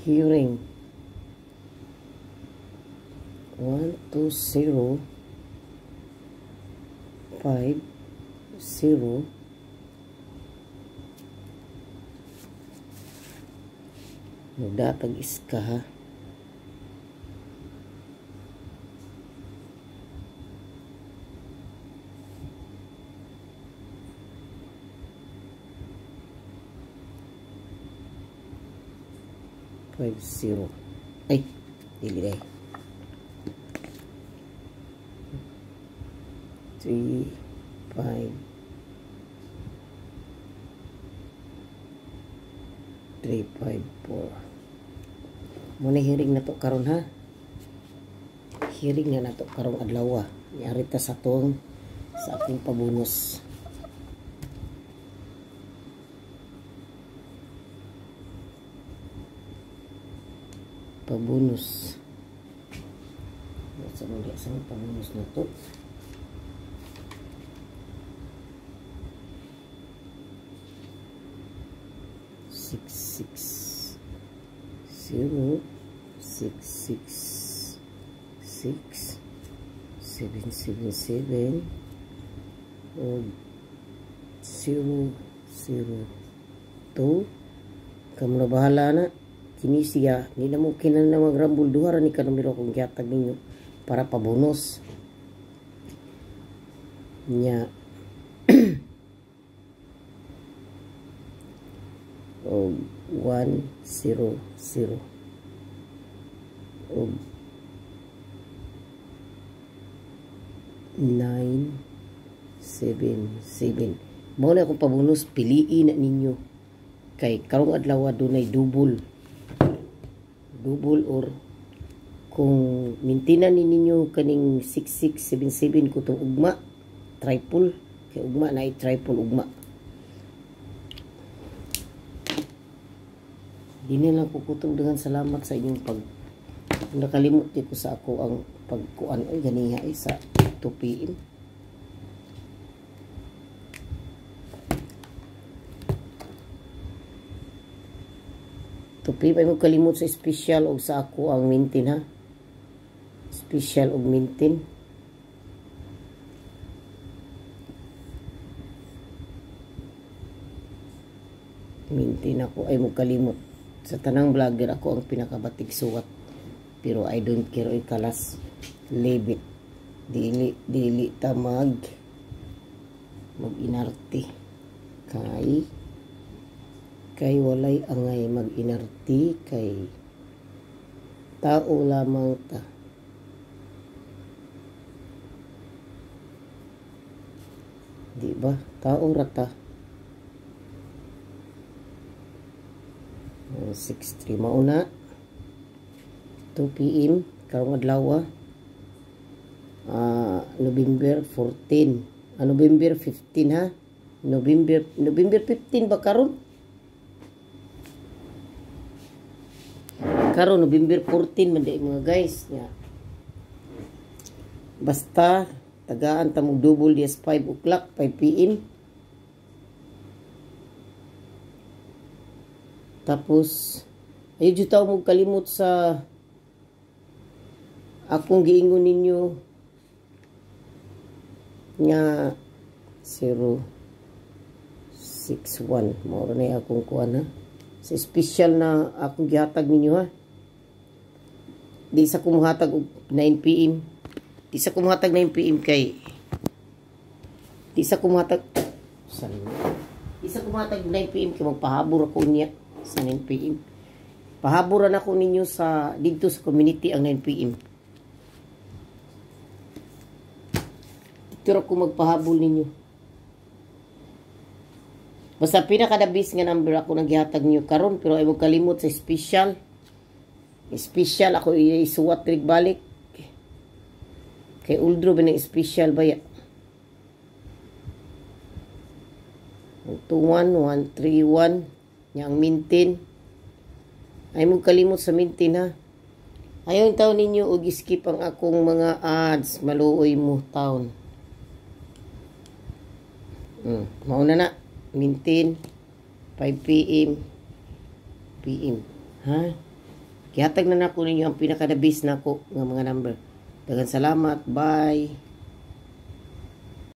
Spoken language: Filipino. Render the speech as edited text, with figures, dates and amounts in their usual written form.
hearing 12050 nagdatag iska ha. Ay, dili day. 3, 5, 3, 5, 4. Muna hearing na to karon ha. Hearing na to karong adlaw. Nyari ta sa ating pabonus. Pabonus. Sa pabonus na to. Six, 0, 6, 6, 6, 7, 7, 7, 0, 0, 2. Kamu na bahala na. Kini siya, hindi na mo kinan na magrambul duhara ni kanumiro kung gihatag ninyo para pabonus nya. O 1, 0, 0 o 9, 7, 7. Mao na akong pabonus, piliin na ninyo kay karong adlaw dunay double or kung mintinan ninyo kaning 6677 ko tong ugma triple kay ugma na triple ugma. Dini lang ko kutog dengan salamat sa inyong pag nakalimot ko sa ako ang pagkuan ay ganiha ay sa 2 PM. Tupi pa mo kalimot sa special og sa ako ang mintin ha. Special og mintin. Mintin ako ay mo kalimot. Sa tanang vlogger ako ang pinakabatig suwat. Pero I don't care oy kalas. Leave it. Dili ta mag inarti. Kay walay angay mag-inarti kay tao lamang ta. Di ba? Tao rata. 6-3 mauna. 2 PM karong adlaw. November 14. November 15 ha. November 15 ba karon? Karon November 14 man di mga guys nya. Basta tagaan ta mo double dias 5 o'clock 5 PM. Tapos ayo jud taw mo kalimot sa akong giingon ninyo nga 061 mao na akong kuan ha. Sa special na akong gihatag ninyo ha. Di sa kumuhatag og 9 PM. Di sa kumuhatag 9 PM kay Di sa kumuhatag 9 PM kay magpahabor ako niya sa 9 PM. Pahaboran ako ninyo sa dito sa community ang 9 PM. Dito ako magpahabol ninyo. Basta pinakadabis nga number ako naghihatag niyo karon pero ay mo kalimot sa special. Special ako isuwat rig balik. Kay uldro ba ng special baya? 121 yang mintin. Ay mo kalimot sa mintin ha. Ayaw taon ninyo og skip ang akong mga ads. Maluoy mo taon. Mauna na. Mintin. 5 PM. Ha? Gihatag na nako ninyo ang pinaka-the best nako nga mga number. Daghang salamat. Bye.